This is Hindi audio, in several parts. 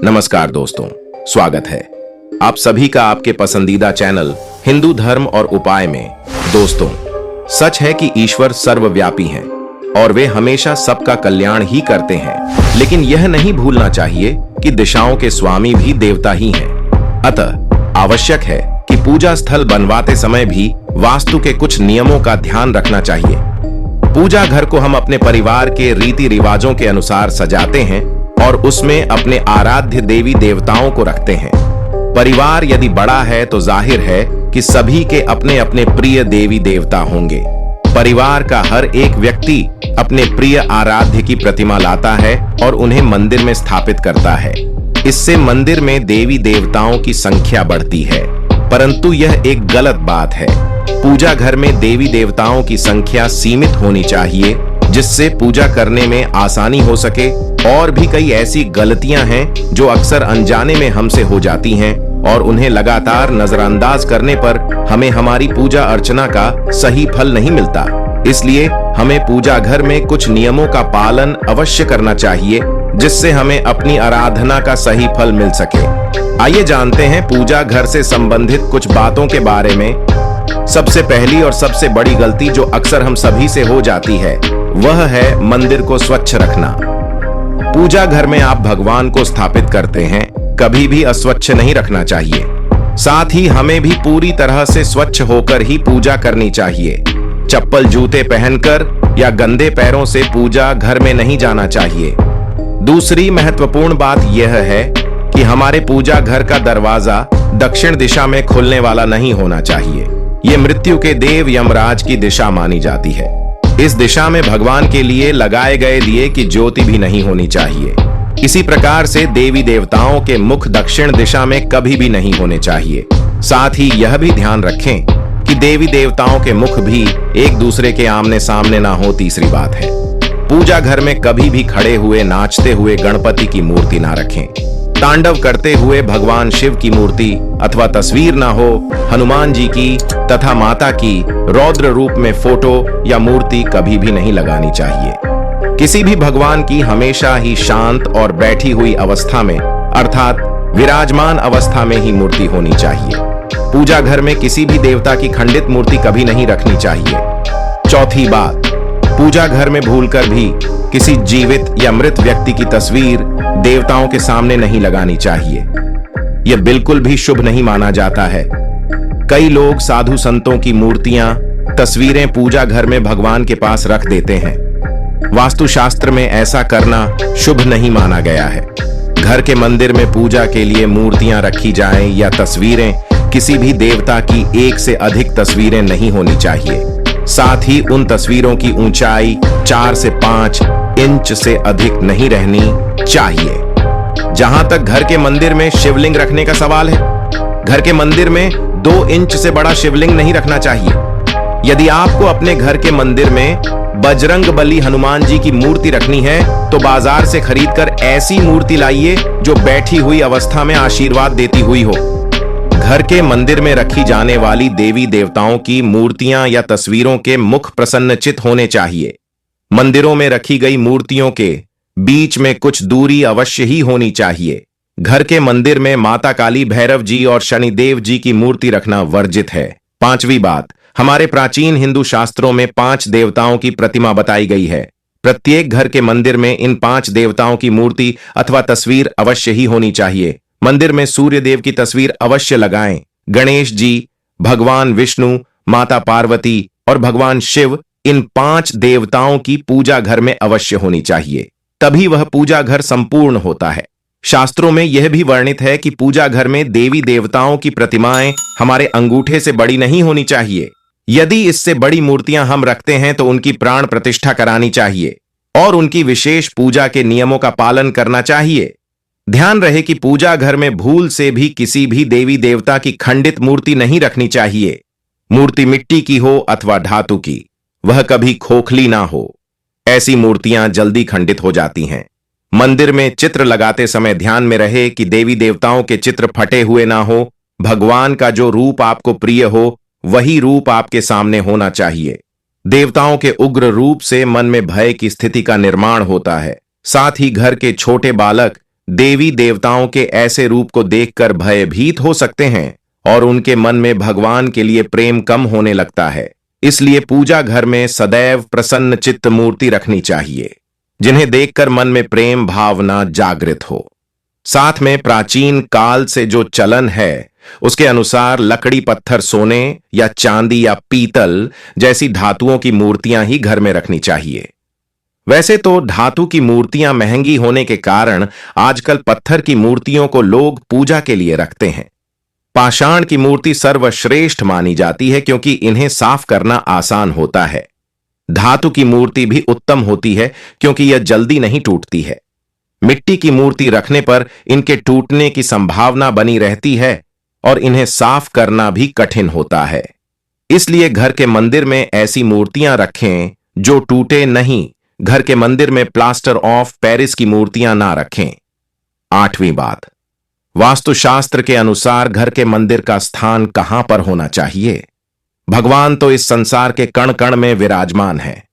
नमस्कार दोस्तों, स्वागत है आप सभी का आपके पसंदीदा चैनल हिंदू धर्म और उपाय में। दोस्तों, सच है कि ईश्वर सर्वव्यापी हैं और वे हमेशा सबका कल्याण ही करते हैं, लेकिन यह नहीं भूलना चाहिए कि दिशाओं के स्वामी भी देवता ही हैं। अतः आवश्यक है कि पूजा स्थल बनवाते समय भी वास्तु के कुछ नियमों का ध्यान रखना चाहिए। पूजा घर को हम अपने परिवार के रीति रिवाजों के अनुसार सजाते हैं और उसमें अपने आराध्य देवी देवताओं को रखते हैं। परिवार यदि बड़ा है तो जाहिर है कि सभी के अपने अपने प्रिय देवी देवता होंगे। परिवार का हर एक व्यक्ति अपने प्रिय आराध्य की प्रतिमा लाता है और उन्हें मंदिर में स्थापित करता है। इससे मंदिर में देवी देवताओं की संख्या बढ़ती है, परंतु यह एक गलत बात है। पूजा घर में देवी देवताओं की संख्या सीमित होनी चाहिए, जिससे पूजा करने में आसानी हो सके। और भी कई ऐसी गलतियां हैं जो अक्सर अनजाने में हमसे हो जाती हैं और उन्हें लगातार नजरअंदाज करने पर हमें हमारी पूजा अर्चना का सही फल नहीं मिलता। इसलिए हमें पूजा घर में कुछ नियमों का पालन अवश्य करना चाहिए, जिससे हमें अपनी आराधना का सही फल मिल सके। आइए जानते हैं पूजा घर से संबंधित कुछ बातों के बारे में। सबसे पहली और सबसे बड़ी गलती जो अक्सर हम सभी से हो जाती है, वह है मंदिर को स्वच्छ रखना। पूजा घर में आप भगवान को स्थापित करते हैं, कभी भी अस्वच्छ नहीं रखना चाहिए। साथ ही हमें भी पूरी तरह से स्वच्छ होकर ही पूजा करनी चाहिए। चप्पल जूते पहनकर या गंदे पैरों से पूजा घर में नहीं जाना चाहिए। दूसरी महत्वपूर्ण बात यह है कि हमारे पूजा घर का दरवाजा दक्षिण दिशा में खुलने वाला नहीं होना चाहिए। ये मृत्यु के देव यमराज की दिशा मानी जाती है। इस दिशा में भगवान के लिए लगाए गए दिए की ज्योति भी नहीं होनी चाहिए। इसी प्रकार से देवी देवताओं के मुख दक्षिण दिशा में कभी भी नहीं होने चाहिए। साथ ही यह भी ध्यान रखें कि देवी देवताओं के मुख भी एक दूसरे के आमने सामने ना हो। तीसरी बात है, पूजा घर में कभी भी खड़े हुए नाचते हुए गणपति की मूर्ति ना रखें। तांडव करते हुए भगवान शिव की मूर्ति अथवा तस्वीर ना हो। हनुमान जी की तथा माता की रौद्र रूप में फोटो या मूर्ति कभी भी नहीं लगानी चाहिए। किसी भी भगवान की हमेशा ही शांत और बैठी हुई अवस्था में, अर्थात विराजमान अवस्था में ही मूर्ति होनी चाहिए। पूजा घर में किसी भी देवता की खंडित मूर्ति कभी नहीं रखनी चाहिए। चौथी बात, पूजा घर में भूलकर भी किसी जीवित या मृत व्यक्ति की तस्वीर देवताओं के सामने नहीं लगानी चाहिए। यह बिल्कुल भी शुभ नहीं माना जाता है। कई लोग साधु संतों की मूर्तियां, तस्वीरें पूजा घर में भगवान के पास रख देते हैं। वास्तुशास्त्र में ऐसा करना शुभ नहीं माना गया है। घर के मंदिर में पूजा के लिए मूर्तियां रखी जाएं या तस्वीरें, किसी भी देवता की एक से अधिक तस्वीरें नहीं होनी चाहिए। साथ ही उन तस्वीरों की ऊंचाई 4 से 5 इंच से अधिक नहीं रहनी चाहिए। जहां तक घर के मंदिर में शिवलिंग रखने का सवाल है, घर के मंदिर में 2 इंच से बड़ा शिवलिंग नहीं रखना चाहिए। यदि आपको अपने घर के मंदिर में बजरंगबली हनुमान जी की मूर्ति रखनी है तो बाजार से खरीदकर ऐसी मूर्ति लाइए जो बैठी हुई अवस्था में आशीर्वाद देती हुई हो। घर के मंदिर में रखी जाने वाली देवी देवताओं की मूर्तियां या तस्वीरों के मुख प्रसन्नचित होने चाहिए। मंदिरों में रखी गई मूर्तियों के बीच में कुछ दूरी अवश्य ही होनी चाहिए। घर के मंदिर में माता काली, भैरव जी और शनिदेव जी की मूर्ति रखना वर्जित है। पांचवी बात, हमारे प्राचीन हिंदू शास्त्रों में 5 देवताओं की प्रतिमा बताई गई है। प्रत्येक घर के मंदिर में इन 5 देवताओं की मूर्ति अथवा तस्वीर अवश्य ही होनी चाहिए। मंदिर में सूर्य देव की तस्वीर अवश्य लगाएं। गणेश जी, भगवान विष्णु, माता पार्वती और भगवान शिव, इन 5 देवताओं की पूजा घर में अवश्य होनी चाहिए, तभी वह पूजा घर संपूर्ण होता है। शास्त्रों में यह भी वर्णित है कि पूजा घर में देवी देवताओं की प्रतिमाएं हमारे अंगूठे से बड़ी नहीं होनी चाहिए। यदि इससे बड़ी मूर्तियां हम रखते हैं तो उनकी प्राण प्रतिष्ठा करानी चाहिए और उनकी विशेष पूजा के नियमों का पालन करना चाहिए। ध्यान रहे कि पूजा घर में भूल से भी किसी भी देवी देवता की खंडित मूर्ति नहीं रखनी चाहिए। मूर्ति मिट्टी की हो अथवा धातु की, वह कभी खोखली ना हो। ऐसी मूर्तियां जल्दी खंडित हो जाती हैं। मंदिर में चित्र लगाते समय ध्यान में रहे कि देवी देवताओं के चित्र फटे हुए ना हो। भगवान का जो रूप आपको प्रिय हो, वही रूप आपके सामने होना चाहिए। देवताओं के उग्र रूप से मन में भय की स्थिति का निर्माण होता है। साथ ही घर के छोटे बालक देवी देवताओं के ऐसे रूप को देखकर भयभीत हो सकते हैं और उनके मन में भगवान के लिए प्रेम कम होने लगता है। इसलिए पूजा घर में सदैव प्रसन्न चित्त मूर्ति रखनी चाहिए, जिन्हें देखकर मन में प्रेम भावना जागृत हो। साथ में प्राचीन काल से जो चलन है उसके अनुसार लकड़ी, पत्थर, सोने या चांदी या पीतल जैसी धातुओं की मूर्तियां ही घर में रखनी चाहिए। वैसे तो धातु की मूर्तियां महंगी होने के कारण आजकल पत्थर की मूर्तियों को लोग पूजा के लिए रखते हैं। पाषाण की मूर्ति सर्वश्रेष्ठ मानी जाती है क्योंकि इन्हें साफ करना आसान होता है। धातु की मूर्ति भी उत्तम होती है क्योंकि यह जल्दी नहीं टूटती है। मिट्टी की मूर्ति रखने पर इनके टूटने की संभावना बनी रहती है और इन्हें साफ करना भी कठिन होता है। इसलिए घर के मंदिर में ऐसी मूर्तियां रखें जो टूटे नहीं। घर के मंदिर में प्लास्टर ऑफ पेरिस की मूर्तियां ना रखें। 8वीं बात, वास्तुशास्त्र के अनुसार घर के मंदिर का स्थान कहां पर होना चाहिए। भगवान तो इस संसार के कण कण में विराजमान है,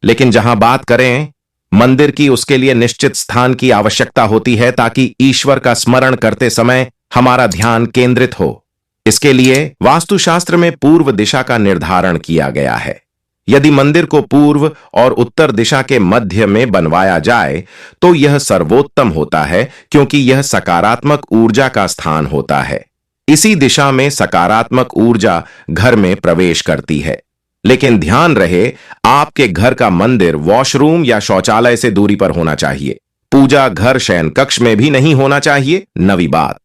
लेकिन जहां बात करें मंदिर की, उसके लिए निश्चित स्थान की आवश्यकता होती है ताकि ईश्वर का स्मरण करते समय हमारा ध्यान केंद्रित हो। इसके लिए वास्तुशास्त्र में पूर्व दिशा का निर्धारण किया गया है। यदि मंदिर को पूर्व और उत्तर दिशा के मध्य में बनवाया जाए तो यह सर्वोत्तम होता है क्योंकि यह सकारात्मक ऊर्जा का स्थान होता है। इसी दिशा में सकारात्मक ऊर्जा घर में प्रवेश करती है। लेकिन ध्यान रहे, आपके घर का मंदिर वॉशरूम या शौचालय से दूरी पर होना चाहिए। पूजा घर शयन कक्ष में भी नहीं होना चाहिए। 9वीं बात,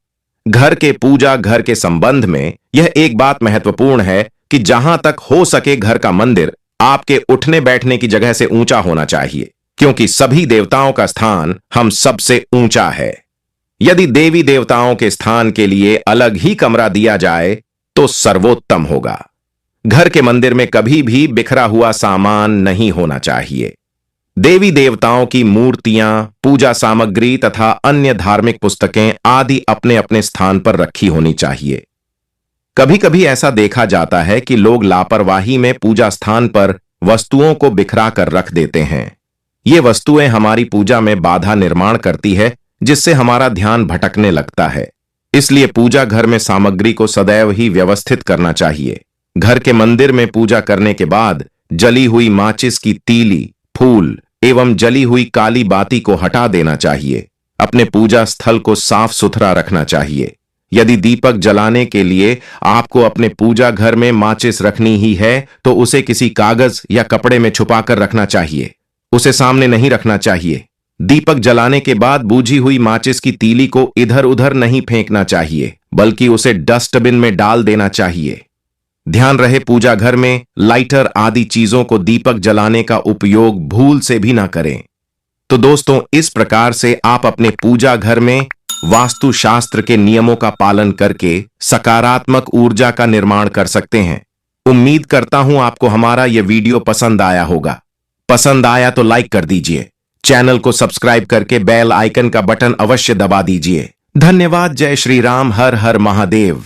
घर के पूजा घर के संबंध में यह एक बात महत्वपूर्ण है कि जहां तक हो सके घर का मंदिर आपके उठने बैठने की जगह से ऊंचा होना चाहिए, क्योंकि सभी देवताओं का स्थान हम सबसे ऊंचा है। यदि देवी देवताओं के स्थान के लिए अलग ही कमरा दिया जाए तो सर्वोत्तम होगा। घर के मंदिर में कभी भी बिखरा हुआ सामान नहीं होना चाहिए। देवी देवताओं की मूर्तियां, पूजा सामग्री तथा अन्य धार्मिक पुस्तकें आदि अपने अपने स्थान पर रखी होनी चाहिए। कभी कभी ऐसा देखा जाता है कि लोग लापरवाही में पूजा स्थान पर वस्तुओं को बिखरा कर रख देते हैं। ये वस्तुएं हमारी पूजा में बाधा निर्माण करती है, जिससे हमारा ध्यान भटकने लगता है। इसलिए पूजा घर में सामग्री को सदैव ही व्यवस्थित करना चाहिए। घर के मंदिर में पूजा करने के बाद जली हुई माचिस की तीली, फूल एवं जली हुई काली बाती को हटा देना चाहिए। अपने पूजा स्थल को साफ सुथरा रखना चाहिए। यदि दीपक जलाने के लिए आपको अपने पूजा घर में माचिस रखनी ही है तो उसे किसी कागज या कपड़े में छुपाकर रखना चाहिए। उसे सामने नहीं रखना चाहिए। दीपक जलाने के बाद बूझी हुई माचिस की तीली को इधर उधर नहीं फेंकना चाहिए, बल्कि उसे डस्टबिन में डाल देना चाहिए। ध्यान रहे, पूजा घर में लाइटर आदि चीजों को दीपक जलाने का उपयोग भूल से भी ना करें। तो दोस्तों, इस प्रकार से आप अपने पूजा घर में वास्तुशास्त्र के नियमों का पालन करके सकारात्मक ऊर्जा का निर्माण कर सकते हैं। उम्मीद करता हूं आपको हमारा यह वीडियो पसंद आया होगा। पसंद आया तो लाइक कर दीजिए। चैनल को सब्सक्राइब करके बेल आइकन का बटन अवश्य दबा दीजिए। धन्यवाद। जय श्री राम। हर हर महादेव।